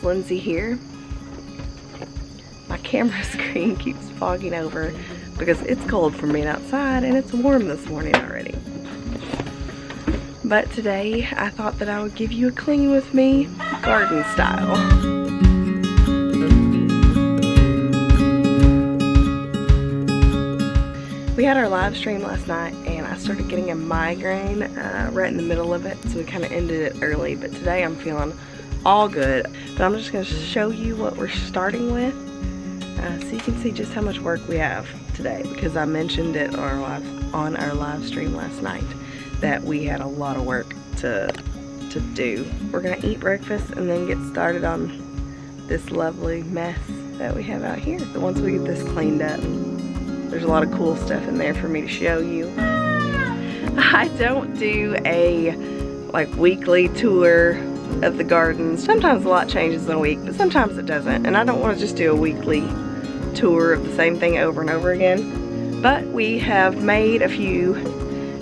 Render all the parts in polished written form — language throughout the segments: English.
Lindsay here. My camera screen keeps fogging over because it's cold from being outside and it's warm this morning already. But today I thought that I would give you a clean with me, garden style. We had our live stream last night and I started getting a migraine right in the middle of it, so we kind of ended it early. But today I'm feeling all good. But I'm just going to show you what we're starting with so you can see just how much work we have today, because I mentioned it on our live stream last night that we had a lot of work to do. We're going to eat breakfast and then get started on this lovely mess that we have out here. So once we get this cleaned up, there's a lot of cool stuff in there for me to show you. I don't do a weekly tour of the garden. Sometimes a lot changes in a week, but sometimes it doesn't. And I don't want to just do a weekly tour of the same thing over and over again. But we have made a few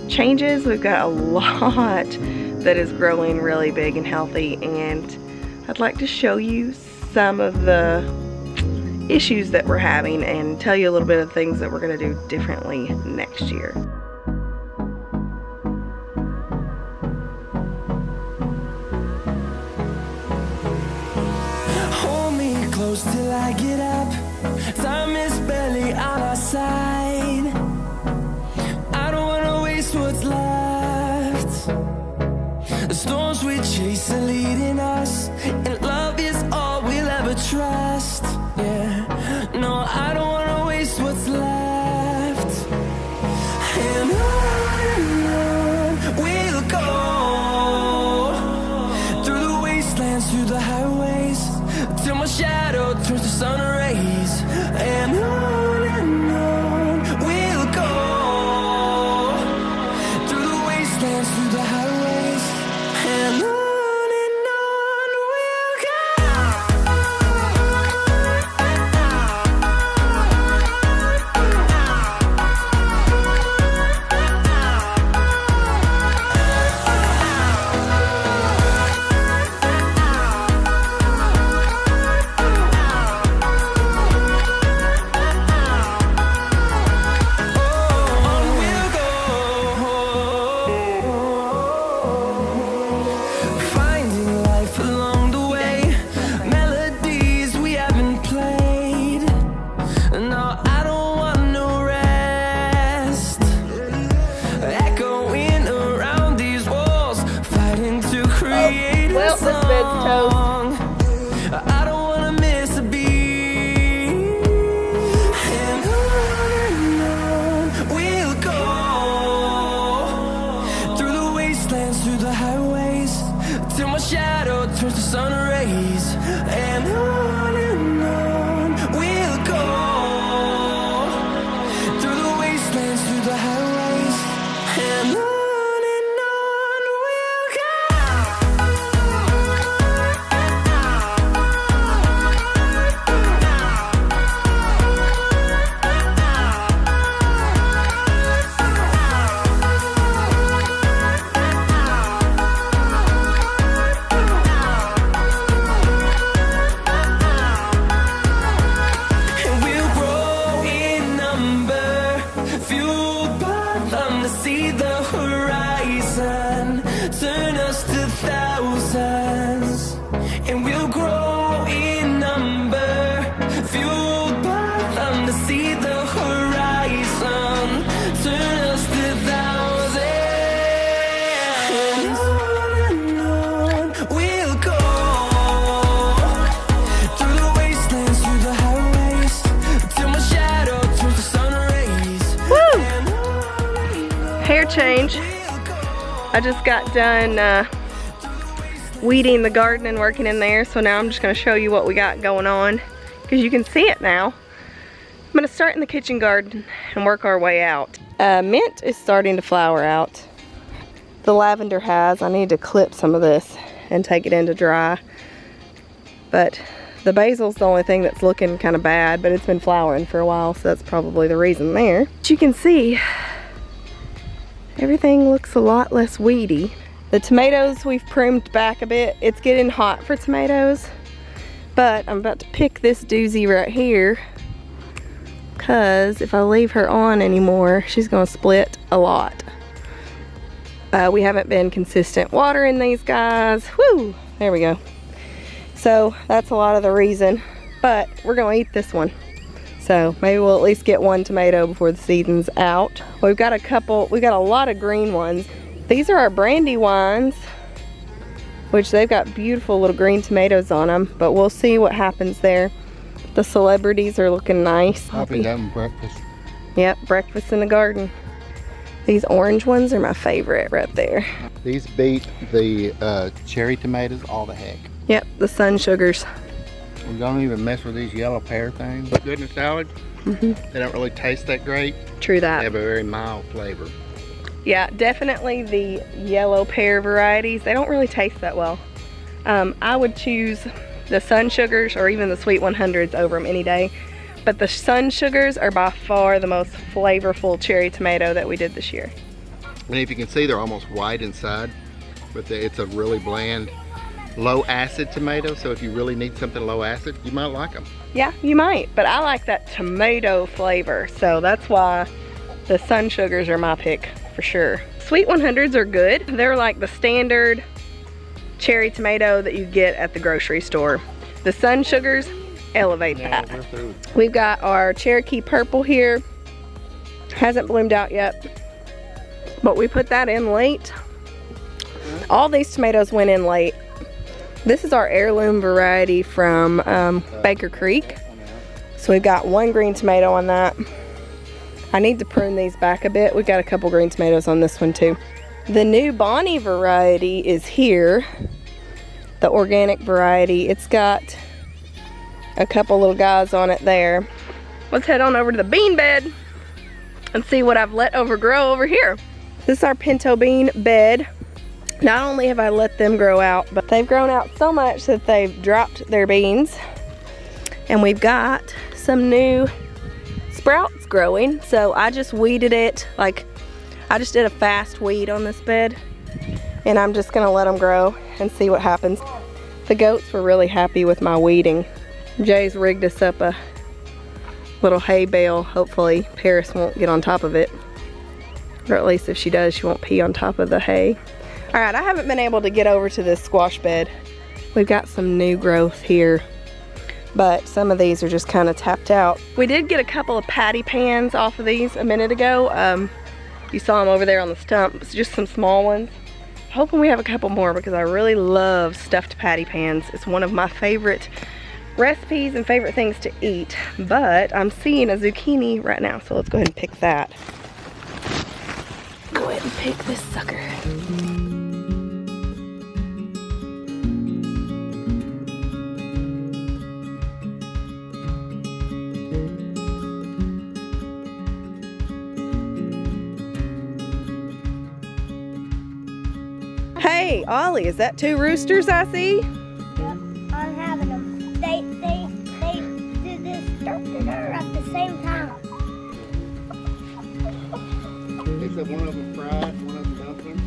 changes. We've got a lot that is growing really big and healthy, and I'd like to show you some of the issues that we're having and tell you a little bit of things that we're going to do differently next year. Hold me close till I get up. Time is barely on our side. I don't want to waste what's left. The storms we chase are leading us, and love is all we'll ever trust. Yeah, no, I don't want to waste what's left. And on we'll go, through the wastelands, through the highways, till my shadow turns to sun rays. And on we'll go, through the wastelands, through the highways, and on. Well, this bed's toast. I don't wanna miss a beat. And on we'll go, through the wastelands, through the highways, till my shadow turns to sun rays. And on we'll go, through the wastelands, through the highways, and on. See the horizon turn us to thousands, and we'll grow in number, fueled by them to see the horizon turn us to thousands. And on we'll go, through the wastelands, through the highways, till my shadow turns to sun rays. Woo! Hair change. I just got done weeding the garden and working in there, so now I'm just going to show you what we got going on, because you can see it now. I'm going to start in the kitchen garden and work our way out. Mint is starting to flower out. The lavender has. I need to clip some of this and take it in to dry, but the basil's the only thing that's looking kind of bad, but it's been flowering for a while, so that's probably the reason there. But you can see everything looks a lot less weedy. The tomatoes we've pruned back a bit. It's getting hot for tomatoes, But I'm about to pick this doozy right here, because if I leave her on anymore, she's gonna split a lot. We haven't been consistent watering these guys. Woo! There we go. So that's a lot of the reason, but we're gonna eat this one. So maybe we'll at least get one tomato before the season's out. We've got a lot of green ones. These are our Brandywines, which they've got beautiful little green tomatoes on them, but we'll see what happens there. The celebrities are looking nice. I'll be having breakfast. Yep, breakfast in the garden. These orange ones are my favorite right there. These beat the cherry tomatoes all the heck. Yep, the sun sugars. We don't even mess with these yellow pear things. Look good in a salad. They don't really taste that great. True They that. have a very mild flavor. Yeah, definitely the yellow pear varieties. They don't really taste that well. I would choose the sun sugars or even the sweet 100s over them any day. But the sun sugars are by far the most flavorful cherry tomato that we did this year. And if you can see, they're almost white inside, but it's a really bland, low acid tomato. So if you really need something low acid, you might like them. Yeah, you might, but I like that tomato flavor. So that's why the sun sugars are my pick for sure. Sweet 100s are good. They're like the standard cherry tomato that you get at the grocery store. The sun sugars elevate that. We've got our Cherokee purple here. Hasn't bloomed out yet, but we put that in late. All these tomatoes went in late. This is our heirloom variety from Baker Creek. So we've got one green tomato on that. I need to prune these back a bit. We've got a couple green tomatoes on this one too. The new Bonnie variety is here. The organic variety. It's got a couple little guys on it there. Let's head on over to the bean bed and see what I've let overgrow over here. This is our pinto bean bed. Not only have I let them grow out, but they've grown out so much that they've dropped their beans. And we've got some new sprouts growing. So I just weeded it. Like, I just did a fast weed on this bed. And I'm just gonna let them grow and see what happens. The goats were really happy with my weeding. Jay's rigged us up a little hay bale. Hopefully Paris won't get on top of it. Or at least if she does, she won't pee on top of the hay. All right, I haven't been able to get over to this squash bed. We've got some new growth here, but some of these are just kind of tapped out. We did get a couple of patty pans off of these a minute ago. You saw them over there on the stump. It's just some small ones. Hoping we have a couple more because I really love stuffed patty pans. It's one of my favorite recipes and favorite things to eat, but I'm seeing a zucchini right now, so let's go ahead and pick that. Go ahead and pick this sucker. Hey, Ollie, is that two roosters I see? Yep, I'm having them. They do this at the same time. They said one of them fried, one of them dumpling.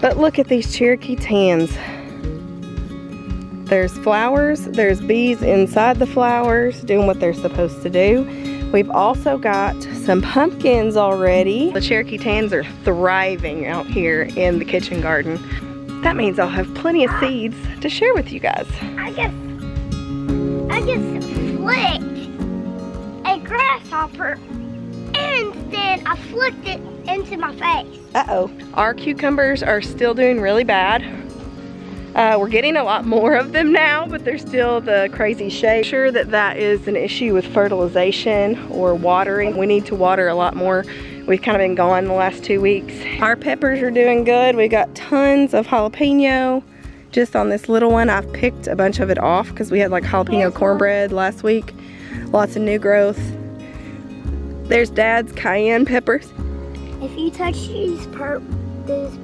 But look at these Cherokee tans. There's flowers, there's bees inside the flowers doing what they're supposed to do. We've also got some pumpkins already. The Cherokee tans are thriving out here in the kitchen garden. That means I'll have plenty of seeds to share with you guys. I just flicked a grasshopper and then I flicked it into my face. Uh-oh. Our cucumbers are still doing really bad. We're getting a lot more of them now, but they're still the crazy shape. I'm sure that is an issue with fertilization or watering. We need to water a lot more. We've kind of been gone the last 2 weeks. Our peppers are doing good. We got tons of jalapeno just on this little one. I've picked a bunch of it off because we had like jalapeno cornbread last week. Lots of new growth. There's Dad's cayenne peppers. If you touch these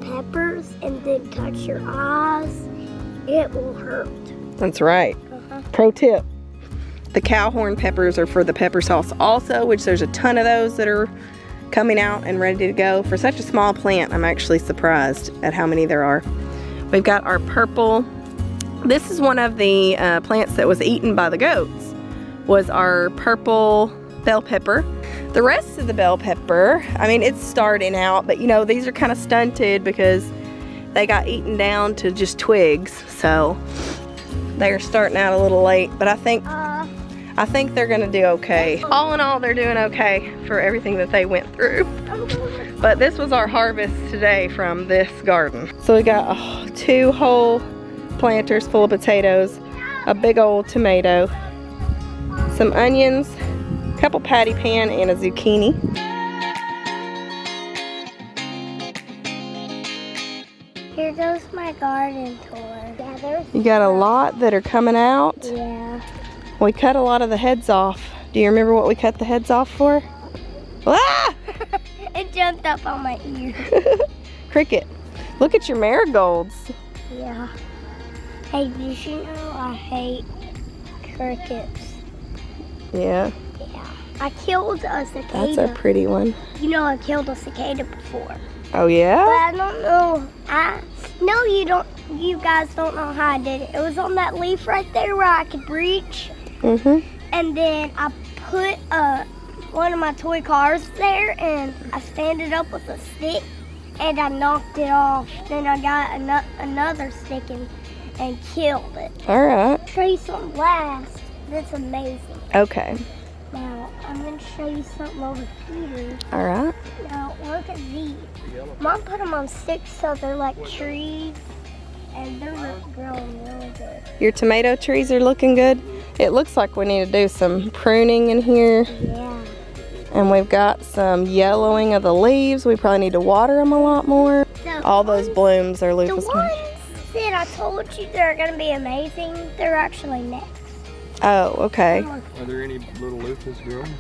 peppers and then touch your eyes, it will hurt. That's right. Pro tip. The cow horn peppers are for the pepper sauce also, which there's a ton of those that are coming out and ready to go. For such a small plant, I'm actually surprised at how many there are. We've got our purple. This is one of the plants that was eaten by the goats, was our purple bell pepper. The rest of the bell pepper, I mean, it's starting out, but you know, these are kind of stunted because they got eaten down to just twigs, so they're starting out a little late, but I think they're gonna do okay. All in all, they're doing okay for everything that they went through. But this was our harvest today from this garden. So we got 2 whole planters full of potatoes, a big old tomato, some onions, a couple patty pan, and a zucchini. Here goes my garden tour. Yeah, You got a lot that are coming out. Yeah. We cut a lot of the heads off. Do you remember what we cut the heads off for? Ah! It jumped up on my ear. Cricket. Look at your marigolds. Yeah. Hey, did you know I hate crickets? Yeah. Yeah. I killed a cicada. That's a pretty one. You know, I killed a cicada before. Oh yeah? But I don't know. No, you don't. You guys don't know how I did it. It was on that leaf right there where I could reach. Mm-hmm. And then I put one of my toy cars there, and I stand it up with a stick, and I knocked it off. Then I got another stick and killed it. All right. I'll show you something last. That's amazing. Okay. Now I'm gonna show you something over here. All right. Now look at these. Mom put them on sticks so they're like trees, and they're growing really good. Your tomato trees are looking good. It looks like we need to do some pruning in here. Yeah. And we've got some yellowing of the leaves. We probably need to water them a lot more. All those blooms are The lupus. ones that I told you they're gonna be amazing, they're actually next. Oh, okay. Are there any little lupus growing?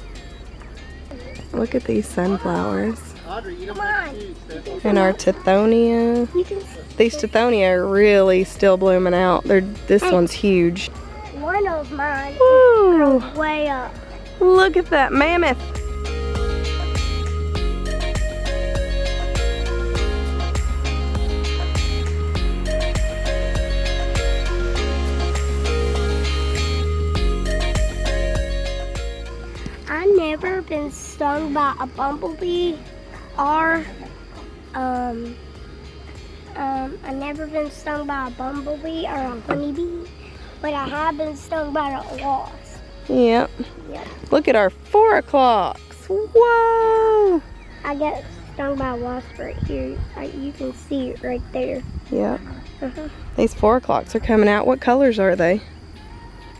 Look at these sunflowers. Come on. And our tithonia. You can These tithonia are really still blooming out. This one's huge. one of mine Woo! is way up. Look at that mammoth. I've never been stung by a bumblebee or I've never been stung by a bumblebee or a honeybee, but I have been stung by a wasp. Yep. Yep. Look at our 4 o'clocks. Whoa! I got stung by a wasp right here. You can see it right there. Yep. Uh-huh. These 4 o'clocks are coming out. What colors are they?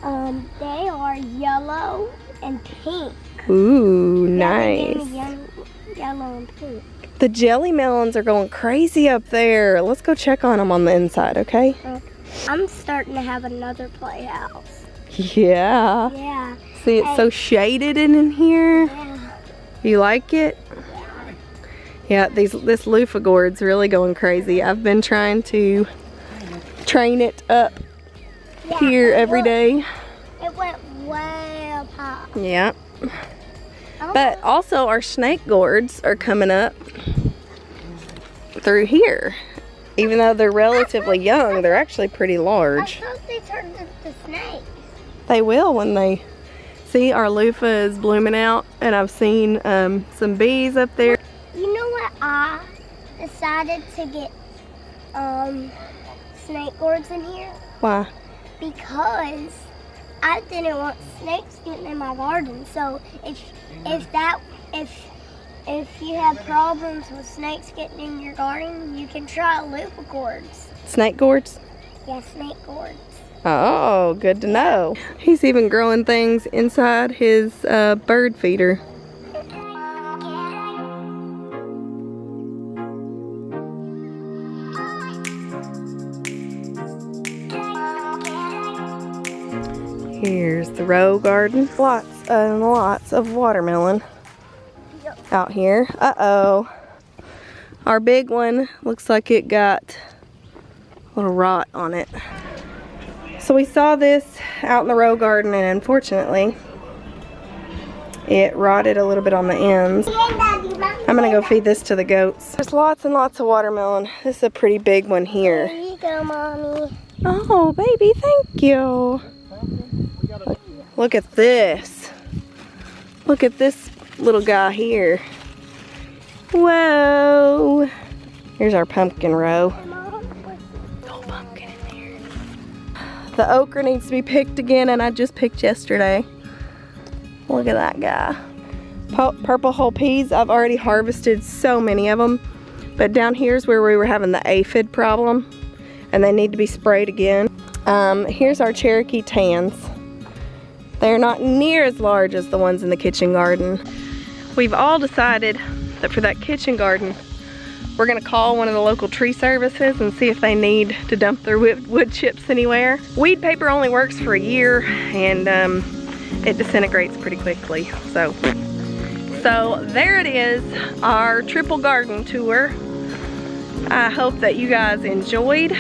They are yellow and pink. Ooh, Yeah, they nice. gave me yellow and pink. The jelly melons are going crazy up there. Let's go check on them on the inside, okay? I'm starting to have another playhouse. Yeah. Yeah. See, it's so shaded in here. Yeah. You like it? Yeah, this loofah gourd's really going crazy. I've been trying to train it up here every day. It went way up high. Yeah. But also our snake gourds are coming up through here. Even though they're relatively young, they're actually pretty large. I thought they turned into snakes. They will when they see our loofah is blooming out, and I've seen some bees up there. You know what? I decided to get snake gourds in here Why? because I didn't want snakes getting in my garden. So if you have problems with snakes getting in your garden, you can try loofah gourds. Snake gourds? Yeah, snake gourds. Oh, good to know. He's even growing things inside his bird feeder. Here's the row garden. Lots and lots of watermelon out here. Uh-oh. Our big one looks like it got a little rot on it. So we saw this out in the row garden, and unfortunately it rotted a little bit on the ends. I'm gonna go feed this to the goats. There's lots and lots of watermelon. This is a pretty big one here. Here you go, Mommy. Oh, baby, thank you. Look at this. Look at this little guy here. Whoa. Here's our pumpkin row. Little pumpkin in there. The okra needs to be picked again, and I just picked yesterday. Look at that guy. Purple whole peas, I've already harvested so many of them. But down here's where we were having the aphid problem, and they need to be sprayed again. Here's our Cherokee tans. They're not near as large as the ones in the kitchen garden. We've all decided that for that kitchen garden, we're gonna call one of the local tree services and see if they need to dump their wood chips anywhere. Weed paper only works for a year, and it disintegrates pretty quickly. So there it is, our triple garden tour. I hope that you guys enjoyed.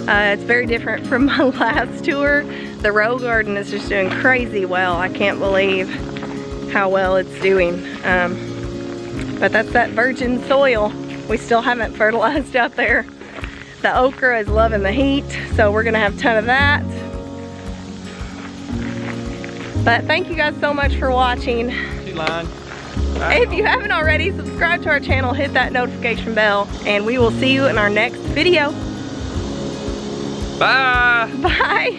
It's very different from my last tour. The row garden is just doing crazy well. I can't believe how well it's doing. But that's that virgin soil. We still haven't fertilized out there. The okra is loving the heat, so we're gonna have a ton of that. But thank you guys so much for watching. If you haven't already, subscribe to our channel, hit that notification bell, and we will see you in our next video. Bye. Bye.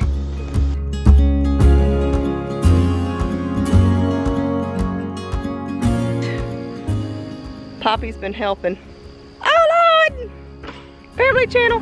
Poppy's been helping. Oh Lord! Family channel.